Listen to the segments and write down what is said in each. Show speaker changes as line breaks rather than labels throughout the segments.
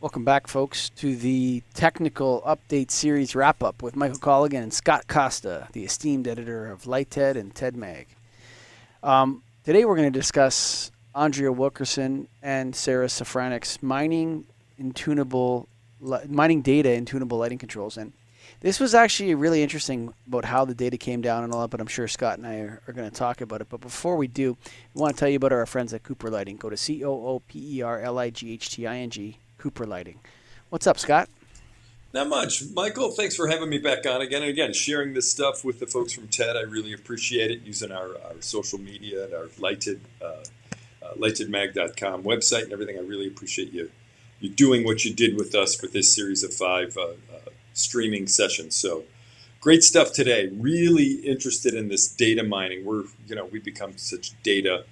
Welcome back, folks, to the Technical Update Series wrap-up with Michael Colligan and Scott Costa, the esteemed editor of Light TED and TED Mag. Today we're going to discuss Andrea Wilkerson and Sarah Safranik's mining data in tunable lighting controls. And this was actually really interesting about how the data came down and all that, but I'm sure Scott and I are going to talk about it. But before we do, we want to tell you about our friends at Cooper Lighting. Go to COOPERLIGHTING, Cooper Lighting. What's up, Scott?
Not much. Michael, thanks for having me back on again and again, sharing this stuff with the folks from TED. I really appreciate it, using our social media and our lightedmag.com website and everything. I really appreciate you doing what you did with us for this series of 5 streaming sessions. So great stuff today. Really interested in this data mining. We've become such data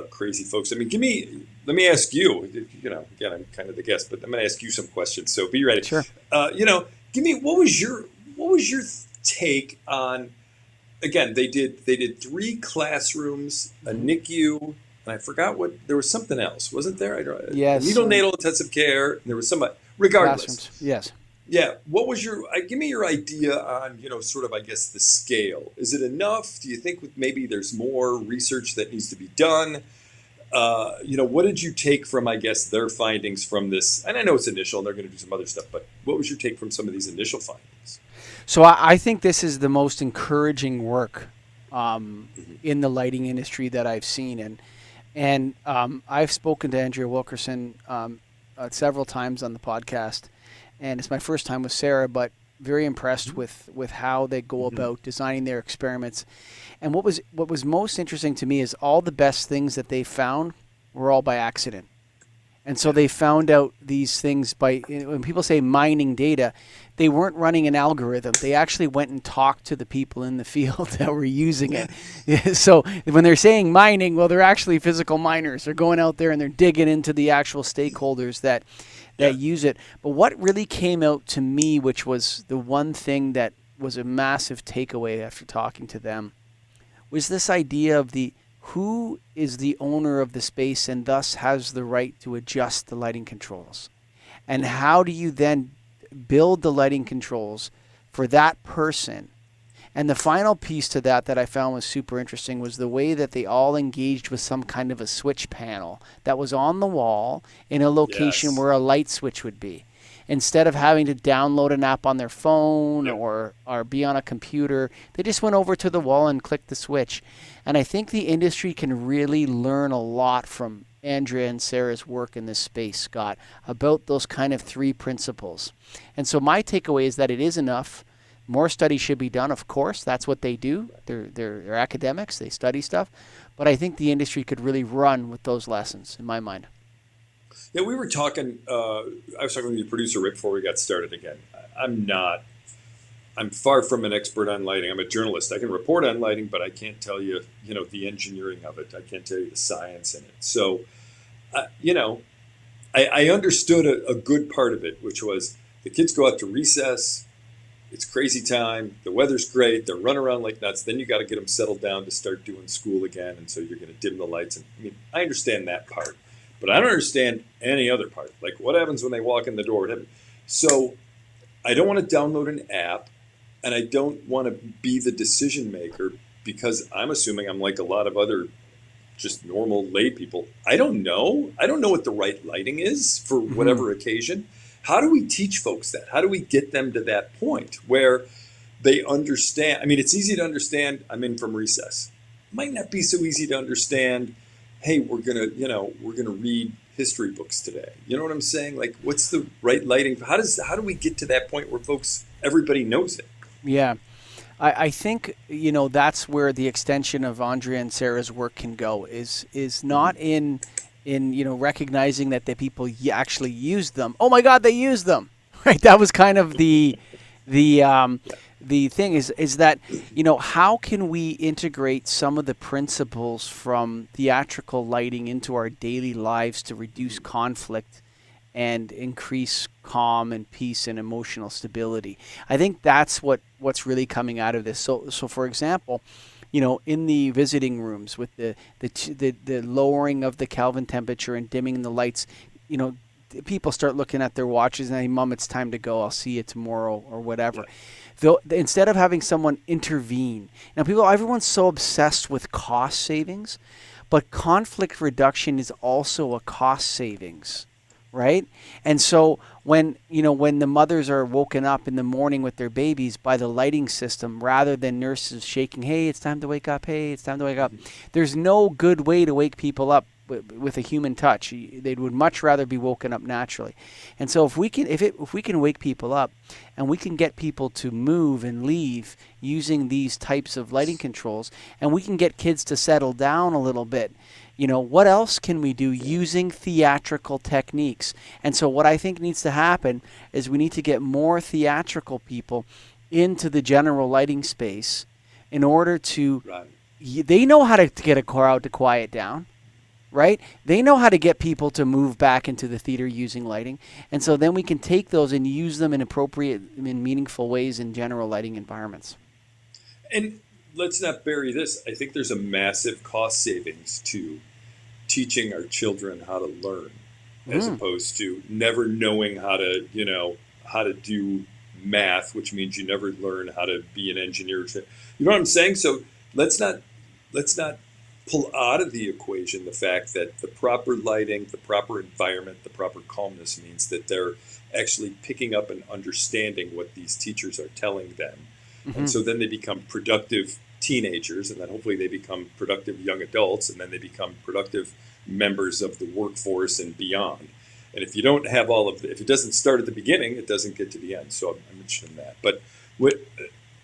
crazy folks. I mean, let me ask you, again, I'm kind of the guest, but I'm going to ask you some questions. So be ready.
Sure.
Give me, what was your take on, again, they did 3 classrooms, a NICU, and I forgot there was something else, wasn't there?
Yes.
Neonatal intensive care. And there was somebody, regardless.
Classrooms. Yes.
Yeah. What was give me your idea on, sort of, I guess, the scale. Is it enough? Do you think maybe there's more research that needs to be done? What did you take from, I guess, their findings from this? And I know it's initial and they're going to do some other stuff, but what was your take from some of these initial findings?
So I think this is the most encouraging work in the lighting industry that I've seen. And I've spoken to Andrea Wilkerson several times on the podcast. And it's my first time with Sarah, but very impressed with how they go about designing their experiments. And what was most interesting to me is all the best things that they found were all by accident. And so they found out these things when people say mining data, they weren't running an algorithm. They actually went and talked to the people in the field that were using it. So when they're saying mining, well, they're actually physical miners. They're going out there and they're digging into the actual stakeholders that use it. But what really came out to me, which was the one thing that was a massive takeaway after talking to them, was this idea of who is the owner of the space and thus has the right to adjust the lighting controls. And how do you then build the lighting controls for that person? And the final piece to that I found was super interesting was the way that they all engaged with some kind of a switch panel that was on the wall in a location where a light switch would be. Instead of having to download an app on their phone or be on a computer, they just went over to the wall and clicked the switch. And I think the industry can really learn a lot from Andrea and Sarah's work in this space, Scott, about those kind of 3 principles. And so my takeaway is that it is enough. More studies should be done, of course. That's what they do. They're academics. They study stuff. But I think the industry could really run with those lessons, in my mind.
Yeah, we were talking, I was talking with your producer right before we got started again. I'm far from an expert on lighting. I'm a journalist. I can report on lighting, but I can't tell you, the engineering of it. I can't tell you the science in it. So, I understood a good part of it, which was the kids go out to recess. It's crazy time. The weather's great. They're running around like nuts. Then you got to get them settled down to start doing school again. And so you're going to dim the lights. And I understand that part, but I don't understand any other part. Like what happens when they walk in the door? So I don't want to download an app and I don't want to be the decision maker because I'm assuming I'm like a lot of other just normal lay people. I don't know. I don't know what the right lighting is for whatever occasion. How do we teach folks that? How do we get them to that point where they understand? I mean, it's easy to understand. I'm in from recess. Might not be so easy to understand. Hey, we're gonna read history books today. You know what I'm saying? Like, what's the right lighting? How do we get to that point where everybody knows it?
Yeah, I think that's where the extension of Andrea and Sarah's work can go. Is not in recognizing that the people actually use them. Oh my God, they use them, right? That was kind of the thing is that, how can we integrate some of the principles from theatrical lighting into our daily lives to reduce conflict and increase calm and peace and emotional stability? I think that's what's really coming out of this. So for example, in the visiting rooms with the lowering of the Kelvin temperature and dimming the lights, people start looking at their watches and, hey, Mom, it's time to go. I'll see you tomorrow or whatever. Though, instead of having someone intervene. Now, everyone's so obsessed with cost savings, but conflict reduction is also a cost savings, right? And so when the mothers are woken up in the morning with their babies by the lighting system, rather than nurses shaking, hey, it's time to wake up, hey, it's time to wake up, there's no good way to wake people up with a human touch. They would much rather be woken up naturally. And so if we can wake people up and we can get people to move and leave using these types of lighting controls, and we can get kids to settle down a little bit, what else can we do using theatrical techniques? And so what I think needs to happen is we need to get more theatrical people into the general lighting space in order to, they know how to get a crowd to quiet down. Right? They know how to get people to move back into the theater using lighting. And so then we can take those and use them in appropriate and meaningful ways in general lighting environments.
And let's not bury this. I think there's a massive cost savings to teaching our children how to learn, as opposed to never knowing how to do math, which means you never learn how to be an engineer. You know what I'm saying? So let's not pull out of the equation the fact that the proper lighting, the proper environment, the proper calmness means that they're actually picking up and understanding what these teachers are telling them. And so then they become productive teenagers, and then hopefully they become productive young adults, and then they become productive members of the workforce and beyond. And if you don't have if it doesn't start at the beginning, it doesn't get to the end. So I'm interested in that. But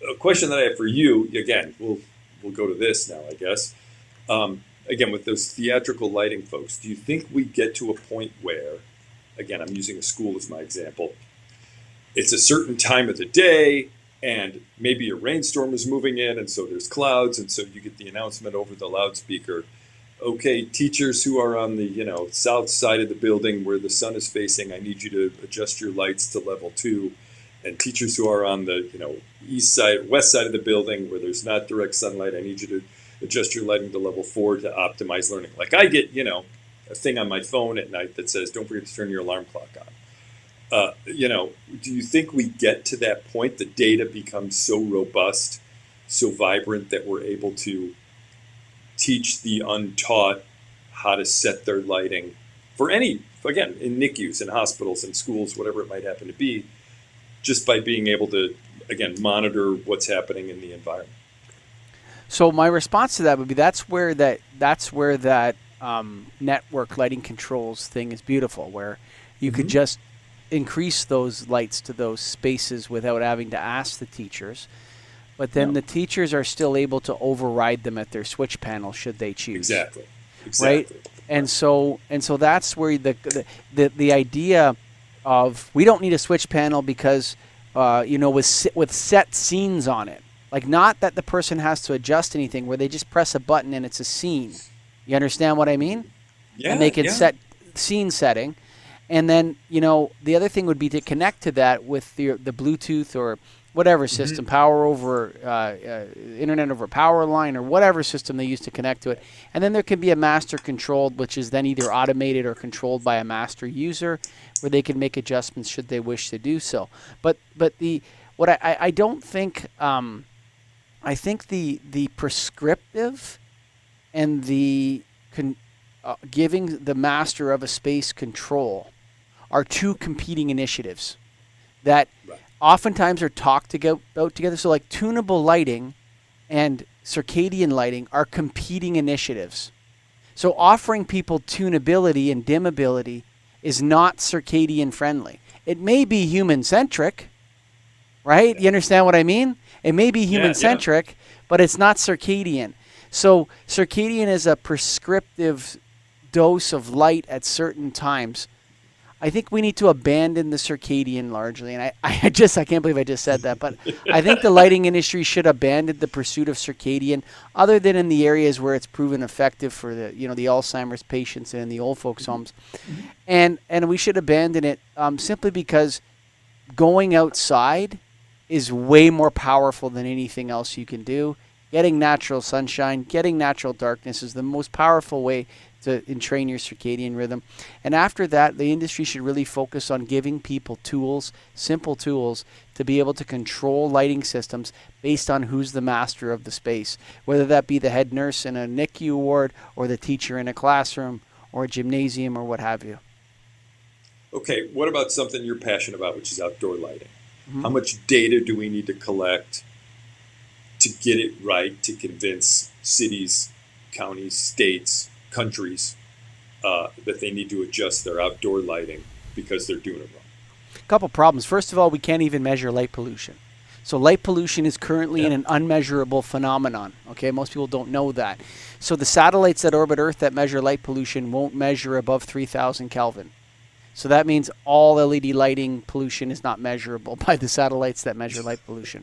a question that I have for you, again, we'll go to this now, I guess. Again, with those theatrical lighting folks, do you think we get to a point where, again, I'm using a school as my example, it's a certain time of the day and maybe a rainstorm is moving in and so there's clouds and so you get the announcement over the loudspeaker, okay, teachers who are on the south side of the building where the sun is facing, I need you to adjust your lights to level 2. And teachers who are on the west side of the building where there's not direct sunlight, I need you to adjust your lighting to level 4 to optimize learning. Like I get, a thing on my phone at night that says, don't forget to turn your alarm clock on. Do you think we get to that point? The data becomes so robust, so vibrant that we're able to teach the untaught how to set their lighting for again, in NICUs, in hospitals, in schools, whatever it might happen to be, just by being able to, again, monitor what's happening in the environment.
So my response to that would be that's where that network lighting controls thing is beautiful, where you could just increase those lights to those spaces without having to ask the teachers. But then the teachers are still able to override them at their switch panel should they choose.
Exactly.
Right? And so that's where the idea of we don't need a switch panel because with set scenes on it. Like, not that the person has to adjust anything, where they just press a button and it's a scene. You understand what I mean?
Yeah.
And they can set scene setting. And then, the other thing would be to connect to that with the Bluetooth or whatever system, power over, internet over power line or whatever system they use to connect to it. And then there can be a master controlled, which is then either automated or controlled by a master user, where they can make adjustments should they wish to do so. But I don't think... I think the prescriptive and the giving the master of a space control are two competing initiatives that oftentimes are talked about together. So like tunable lighting and circadian lighting are competing initiatives. So offering people tunability and dimmability is not circadian friendly. It may be human centric, right? You understand what I mean? It may be human-centric, but it's not circadian. So circadian is a prescriptive dose of light at certain times. I think we need to abandon the circadian largely. And I can't believe I just said that. But I think the lighting industry should abandon the pursuit of circadian, other than in the areas where it's proven effective for the Alzheimer's patients and the old folks' homes. And we should abandon it simply because going outside is way more powerful than anything else you can do. Getting natural sunshine, getting natural darkness is the most powerful way to entrain your circadian rhythm. And after that, the industry should really focus on giving people tools, simple tools, to be able to control lighting systems based on who's the master of the space, whether that be the head nurse in a NICU ward or the teacher in a classroom or a gymnasium or what have you.
Okay, what about something you're passionate about, which is outdoor lighting?
Mm-hmm.
How much data do we need to collect to get it right, to convince cities, counties, states, countries that they need to adjust their outdoor lighting because they're doing it wrong?
A couple problems. First of all, we can't even measure light pollution. So light pollution is currently in an unmeasurable phenomenon. Okay, most people don't know that. So the satellites that orbit Earth that measure light pollution won't measure above 3,000 Kelvin. So that means all LED lighting pollution is not measurable by the satellites that measure light pollution.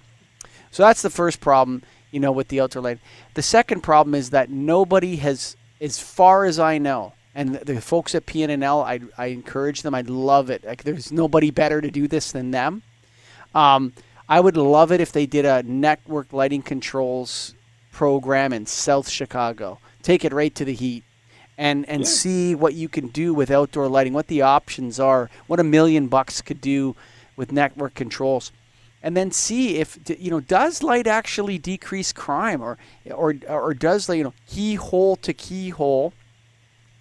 So that's the first problem, with the outdoor light. The second problem is that nobody has, as far as I know, and the folks at PNNL, I encourage them. I'd love it. Like, there's nobody better to do this than them. I would love it if they did a network lighting controls program in South Chicago. Take it right to the heat and see what you can do with outdoor lighting, what the options are, what $1 million could do with network controls. And then see if, does light actually decrease crime or does, keyhole to keyhole,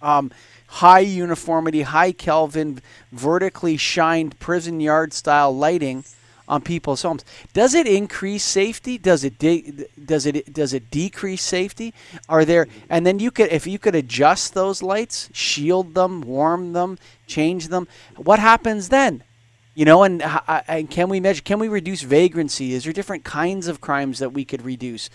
high uniformity, high Kelvin, vertically shined prison yard style lighting on people's homes. Does it increase safety? Does it decrease safety? Are there, and then if you could adjust those lights, shield them, warm them, change them, what happens then? And can we measure? Can we reduce vagrancy? Is there different kinds of crimes that we could reduce?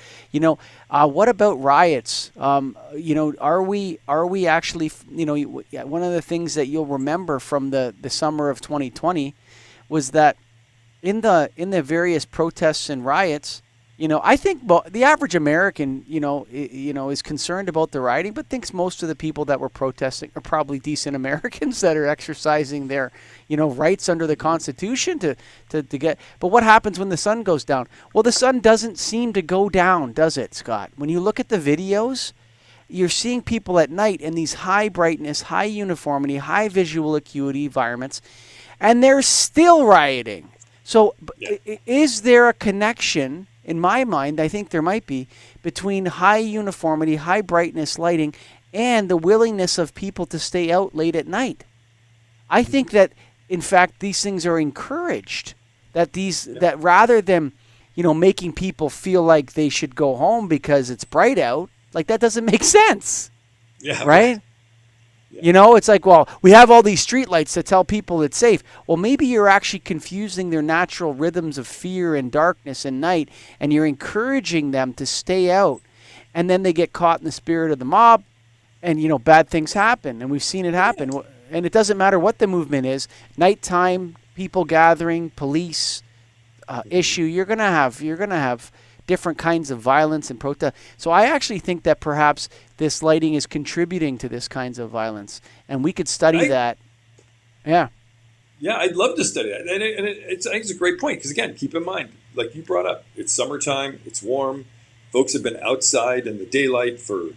What about riots? Are we actually? One of the things that you'll remember from the summer of 2020 was that in the various protests and riots, I think the average American, is concerned about the rioting, but thinks most of the people that were protesting are probably decent Americans that are exercising their, rights under the Constitution to get. But what happens when the sun goes down? Well, the sun doesn't seem to go down, does it, Scott? When you look at the videos, you're seeing people at night in these high brightness, high uniformity, high visual acuity environments, and they're still rioting. So is there a connection? In my mind, I think there might be, between high uniformity, high brightness lighting and the willingness of people to stay out late at night. I think that, in fact, these things are encouraged. That rather than, making people feel like they should go home because it's bright out, like that doesn't make sense. Yeah. Right? Yeah. It's like, well, we have all these streetlights to tell people it's safe. Well, maybe you're actually confusing their natural rhythms of fear and darkness and night, and you're encouraging them to stay out. And then they get caught in the spirit of the mob, and, bad things happen. And we've seen it happen. And it doesn't matter what the movement is. Nighttime, people gathering, police issue, you're going to have different kinds of violence and protest. So I actually think that perhaps this lighting is contributing to this kinds of violence, and we could study that. Yeah.
Yeah, I'd love to study that, and I think it's a great point because, again, keep in mind, like you brought up, it's summertime, it's warm, folks have been outside in the daylight for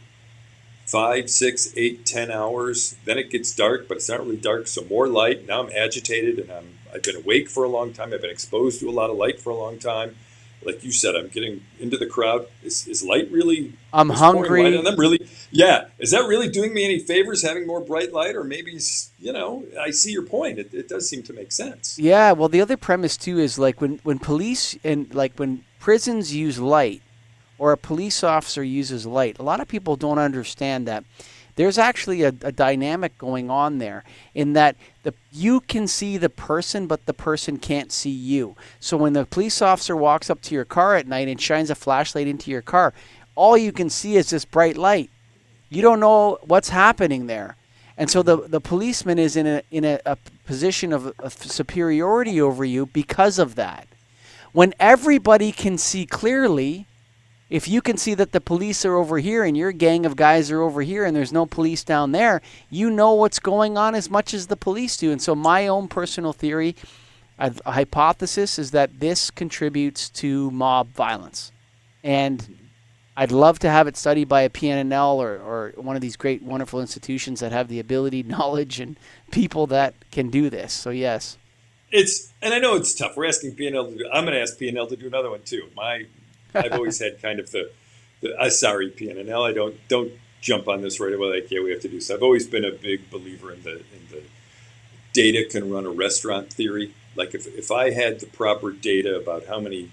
5, 6, 8, 10 hours. Then it gets dark, but it's not really dark, so more light. Now I'm agitated, and I've been awake for a long time. I've been exposed to a lot of light for a long time. Like you said, I'm getting into the crowd. Is light really?
I'm hungry.
And I'm really, is that really doing me any favors having more bright light? Or maybe, I see your point. It does seem to make sense.
Yeah. Well, the other premise too is like when police and like when prisons use light, or a police officer uses light, a lot of people don't understand that there's actually a dynamic going on there in that you can see the person, but the person can't see you. So when the police officer walks up to your car at night and shines a flashlight into your car, all you can see is this bright light. You don't know what's happening there. And so the policeman is in a position of superiority over you because of that. When everybody can see clearly, if you can see that the police are over here and your gang of guys are over here and there's no police down there, you know what's going on as much as the police do. And so my own personal theory, a hypothesis, is that this contributes to mob violence. And I'd love to have it studied by a PNNL or one of these great, wonderful institutions that have the ability, knowledge, and people that can do this. So yes.
And I know it's tough. We're asking PNL to do. I'm going to ask PNL to do another one too. I've always had kind of the sorry PNL. I don't jump on this right away. Like, yeah, we have to do so. I've always been a big believer in the data can run a restaurant theory. Like if I had the proper data about how many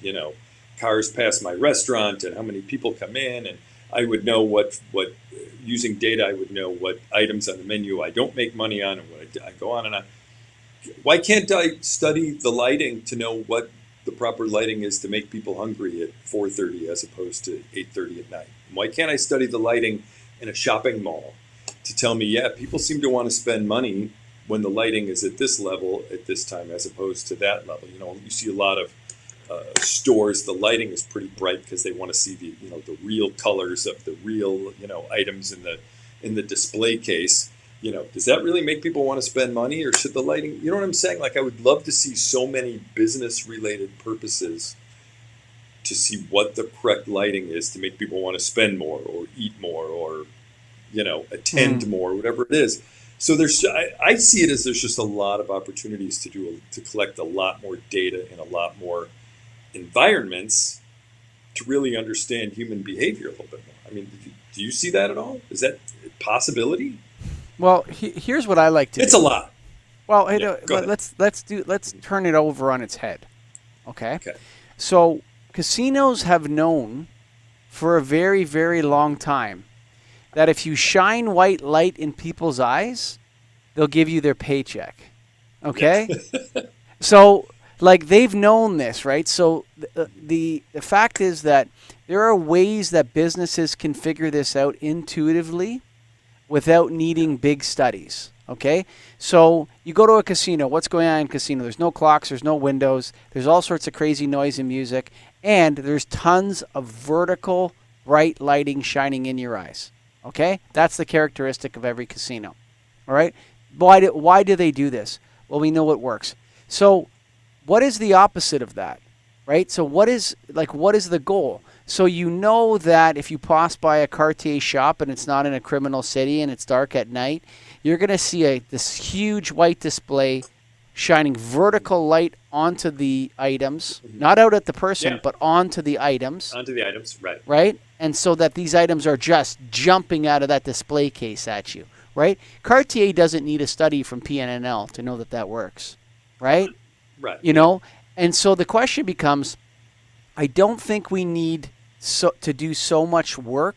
cars pass my restaurant and how many people come in, and I would know what using data I would know what items on the menu I don't make money on and what I go on and on. Why can't I study the lighting to know what the proper lighting is to make people hungry at 4:30 as opposed to 8:30 at night? Why can't I study the lighting in a shopping mall to tell me, yeah, people seem to want to spend money when the lighting is at this level at this time as opposed to that level? You see a lot of stores, the lighting is pretty bright because they want to see the real colors of the real items in the display case. Does that really make people want to spend money, or should the lighting? You know what I'm saying? Like, I would love to see so many business-related purposes to see what the correct lighting is to make people want to spend more or eat more or, attend more, whatever it is. So I see it as there's just a lot of opportunities to collect a lot more data in a lot more environments to really understand human behavior a little bit more. I mean, do you see that at all? Is that a possibility?
Well, here's what I like to do.
It's a lot.
Well, let's turn it over on its head. Okay?
Okay.
So casinos have known for a very, very long time that if you shine white light in people's eyes, they'll give you their paycheck. Okay? So, like, they've known this, right? So the fact is that there are ways that businesses can figure this out intuitively without needing big studies, okay? So you go to a casino. What's going on in a casino? There's no clocks. There's no windows. There's all sorts of crazy noise and music. And there's tons of vertical, bright lighting shining in your eyes, okay? That's the characteristic of every casino, all right? Why do they do this? Well, we know what works. So what is the opposite of that, right? So what is the goal? So you know that if you pass by a Cartier shop and it's not in a criminal city and it's dark at night, you're going to see this huge white display shining vertical light onto the items, not out at the person, but onto the items.
Onto the items, right.
Right? And so that these items are just jumping out of that display case at you, right? Cartier doesn't need a study from PNNL to know that works, right?
Right.
And so the question becomes, I don't think we need to do so much work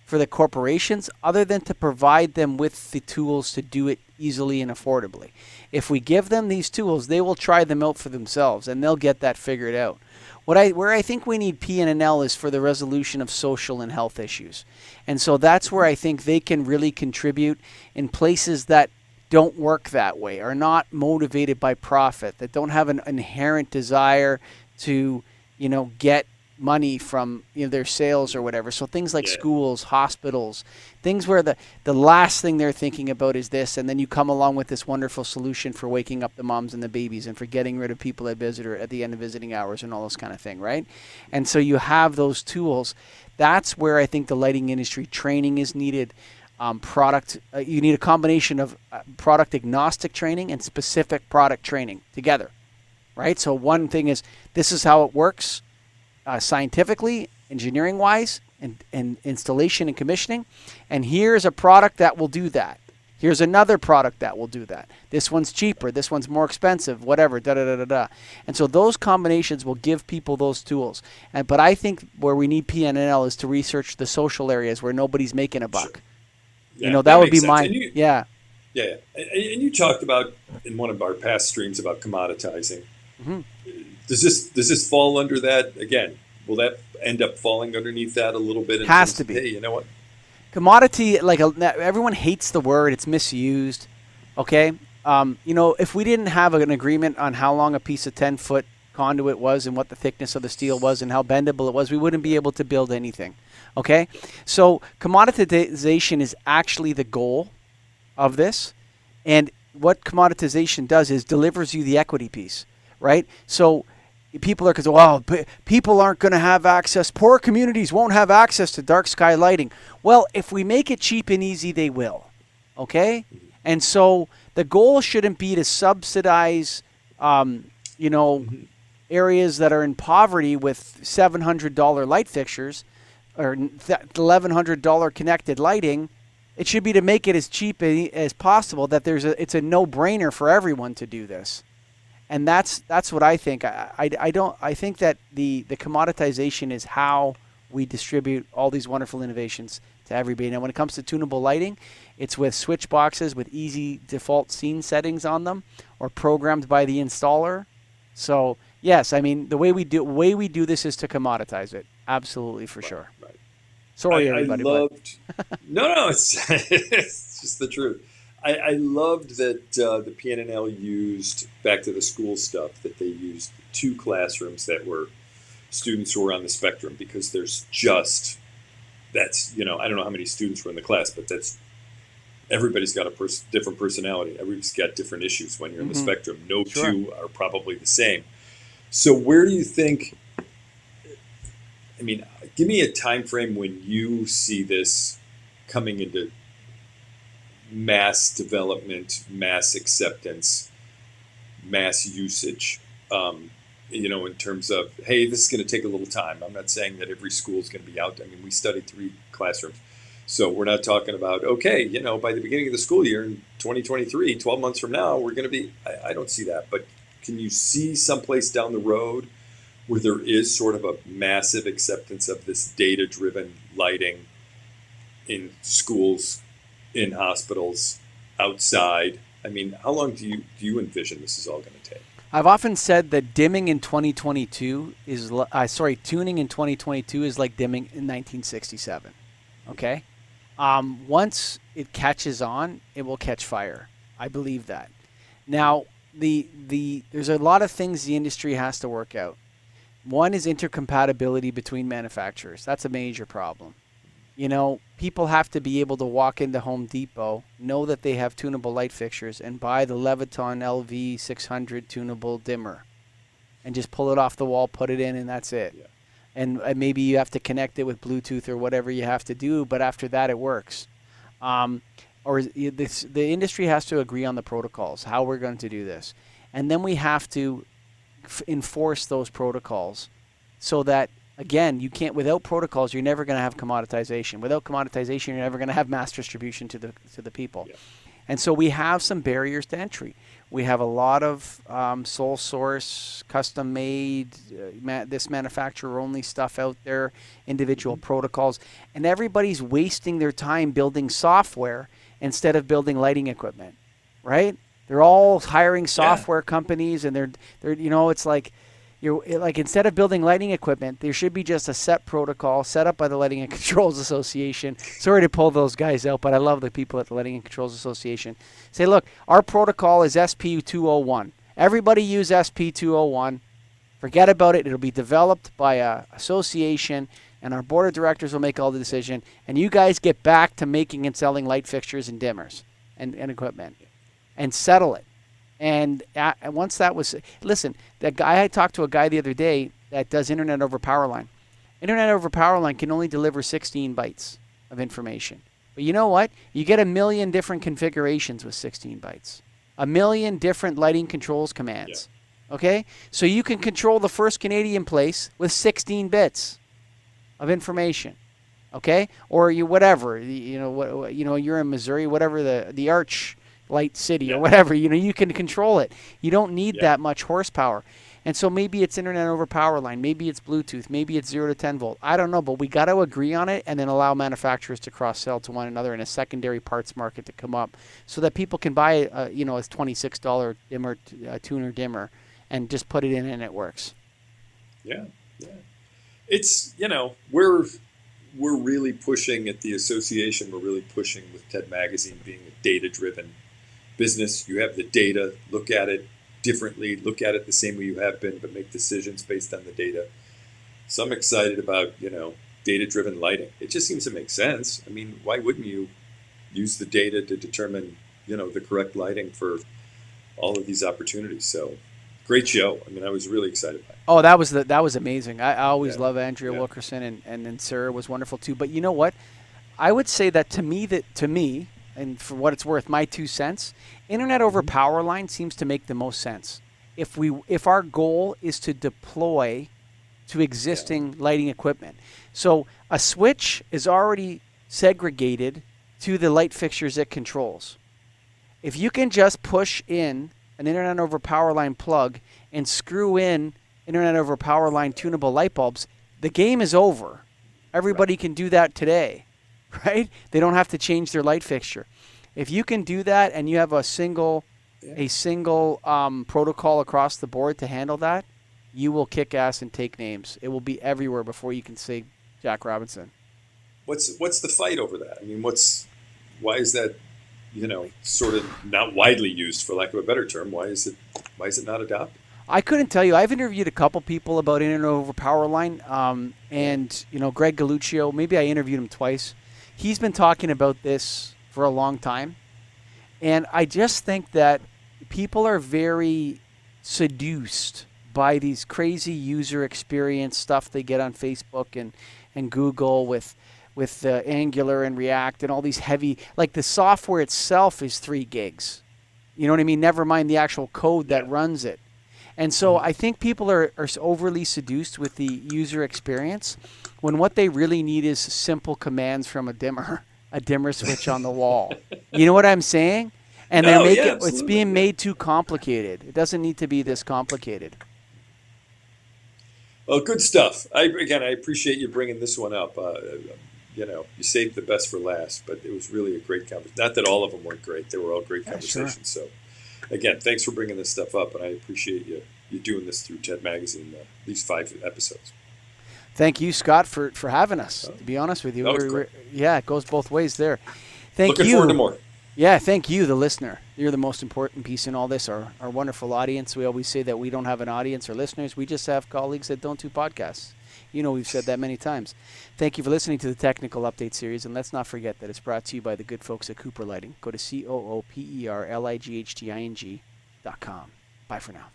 for the corporations other than to provide them with the tools to do it easily and affordably. If we give them these tools, they will try them out for themselves and they'll get that figured out. Where I think we need PNNL is for the resolution of social and health issues. And so that's where I think they can really contribute in places that don't work that way, are not motivated by profit, that don't have an inherent desire to, get money from their sales or whatever. So things like schools, hospitals, things where the last thing they're thinking about is this, and then you come along with this wonderful solution for waking up the moms and the babies and for getting rid of people at the end of visiting hours and all this kind of thing, right? And so you have those tools. That's where I think the lighting industry training is needed. You need a combination of product agnostic training and specific product training together, right? So one thing is, this is how it works scientifically, engineering-wise, and installation and commissioning. And here's a product that will do that. Here's another product that will do that. This one's cheaper. This one's more expensive, whatever, da-da-da-da-da. And so those combinations will give people those tools. But I think where we need PNNL is to research the social areas where nobody's making a buck.
Sure.
Yeah, that would be
sense.
mine.
Yeah. And you talked about, in one of our past streams, about commoditizing. Mm-hmm. Does this fall under that? Again, will that end up falling underneath that a little bit?
Has to be.
Hey, you know what?
Commodity, everyone hates the word. It's misused. Okay? If we didn't have an agreement on how long a piece of 10-foot conduit was and what the thickness of the steel was and how bendable it was, we wouldn't be able to build anything. Okay? So commoditization is actually the goal of this. And what commoditization does is delivers you the equity piece, right? So people are because people aren't going to have access. Poor communities won't have access to dark sky lighting. Well, if we make it cheap and easy, they will. Okay, and so the goal shouldn't be to subsidize, you know, areas that are in poverty with $700 light fixtures or $1,100 connected lighting. It should be to make it as cheap as possible. That it's a no-brainer for everyone to do this. And that's what I think. I think that the commoditization is how we distribute all these wonderful innovations to everybody. Now, when it comes to tunable lighting, it's with switch boxes with easy default scene settings on them, or programmed by the installer. So yes, I mean the way we do this is to commoditize it. Absolutely, for sure.
Right.
Sorry,
I
everybody.
loved. No, it's it's just the truth. I loved that the PNNL used, back to the school stuff, that they used 2 classrooms that were students who were on the spectrum, because that's, I don't know how many students were in the class, but everybody's got a different personality. Everybody's got different issues when you're in the spectrum. No
Sure.
2 are probably the same. So where do you think, give me a time frame when you see this coming into mass development, mass acceptance, mass usage, in terms of, hey, this is going to take a little time. I'm not saying that every school is going to be out. We studied 3 classrooms. So we're not talking about, okay, by the beginning of the school year in 2023, 12 months from now, we're going to be, I don't see that. But can you see someplace down the road where there is sort of a massive acceptance of this data-driven lighting in schools, in hospitals, outside? How long do you envision this is all going to take?
I've often said that dimming in 2022 is tuning in 2022 is like dimming in 1967. Okay, once it catches on, it will catch fire. I believe that. Now, there's a lot of things the industry has to work out. One is intercompatibility between manufacturers. That's a major problem. People have to be able to walk into Home Depot, know that they have tunable light fixtures, and buy the Leviton LV600 tunable dimmer, and just pull it off the wall, put it in, and that's it.
Yeah.
And maybe you have to connect it with Bluetooth or whatever you have to do, but after that, it works. The industry has to agree on the protocols, how we're going to do this. And then we have to enforce those protocols so that, again, you can't, without protocols, you're never going to have commoditization. Without commoditization, you're never going to have mass distribution to the people.
Yeah.
And so we have some barriers to entry. We have a lot of sole source, custom made, this manufacturer only stuff out there, individual protocols, and everybody's wasting their time building software instead of building lighting equipment, right? They're all hiring software companies, and they're it's like, instead of building lighting equipment, there should be just a set protocol set up by the Lighting and Controls Association. Sorry to pull those guys out, but I love the people at the Lighting and Controls Association. Say, look, our protocol is SP201. Everybody use SP201. Forget about it. It'll be developed by a association, and our board of directors will make all the decision. And you guys get back to making and selling light fixtures and dimmers and equipment, and settle it. And once that was, listen, I talked to a guy the other day that does internet over power line. Internet over power line can only deliver 16 bytes of information. But you know what? You get 1 million different configurations with 16 bytes. 1 million different lighting controls commands. Yeah. Okay? So you can control the first Canadian place with 16 bits of information. Okay? Or whatever, you're in Missouri, whatever the Arch Light City or whatever, you can control it. You don't need that much horsepower. And so maybe it's internet over power line, maybe it's Bluetooth, maybe it's 0 to 10 volt. I don't know, but we got to agree on it and then allow manufacturers to cross-sell to one another in a secondary parts market to come up so that people can buy a $26 dimmer, tuner dimmer, and just put it in and it works.
Yeah. It's, we're really pushing at the association. We're really pushing with TED Magazine being a data-driven business. You have the data, look at it differently, look at it the same way you have been, but make decisions based on the data. So I'm excited about, data-driven lighting. It just seems to make sense. Why wouldn't you use the data to determine, the correct lighting for all of these opportunities? So Great show. I mean, I was really excited by it.
Oh, that was amazing. I always
Yeah.
love Andrea
Yeah.
Wilkerson, and then Sarah was wonderful too. But you know what? I would say that to me, and for what it's worth, my 2 cents, internet over
Mhm.
power line seems to make the most sense. If our goal is to deploy to
Yeah.
existing lighting equipment, so a switch is already segregated to the light fixtures it controls. If you can just push in an internet over power line plug and screw in internet over power line tunable light bulbs, the game is over.
Right.
Everybody can do that today, right? They don't have to change their light fixture. If you can do that and you have
Yeah.
a single protocol across the board to handle that, you will kick ass and take names. It will be everywhere before you can say Jack Robinson.
What's the fight over that? I mean, why is that, sort of not widely used, for lack of a better term? Why is it not adopted?
I couldn't tell you. I've interviewed a couple people about internet over power line,
Yeah.
and Greg Galuccio. Maybe I interviewed him twice. He's been talking about this for a long time, and I just think that people are very seduced by these crazy user experience stuff they get on Facebook and Google with Angular and React and all these heavy, like the software itself is 3 gigs. You know what I mean? Never mind the actual code that
Yeah.
runs it. And so I think people are overly seduced with the user experience when what they really need is simple commands from a dimmer switch on the wall. You know what I'm saying? And
Oh yeah,
it's
absolutely.
being
Yeah.
made too complicated. It doesn't need to be this complicated.
Well, good stuff. I appreciate you bringing this one up. You saved the best for last, but it was really a great conversation. Not that all of them weren't great; they were all great
Yeah, sure.
conversations. So, again, thanks for bringing this stuff up, and I appreciate you doing this through TED Magazine. These 5 episodes.
Thank you, Scott, for having us. To be honest with you,
That was great.
yeah, it goes both ways there. Thank
Looking
you.
forward to more.
Yeah, thank you, the listener. You're the most important piece in all this, our wonderful audience. We always say that we don't have an audience or listeners. We just have colleagues that don't do podcasts. We've said that many times. Thank you for listening to the Technical Update series, and let's not forget that it's brought to you by the good folks at Cooper Lighting. Go to COOPERLIGHTING.com. Bye for now.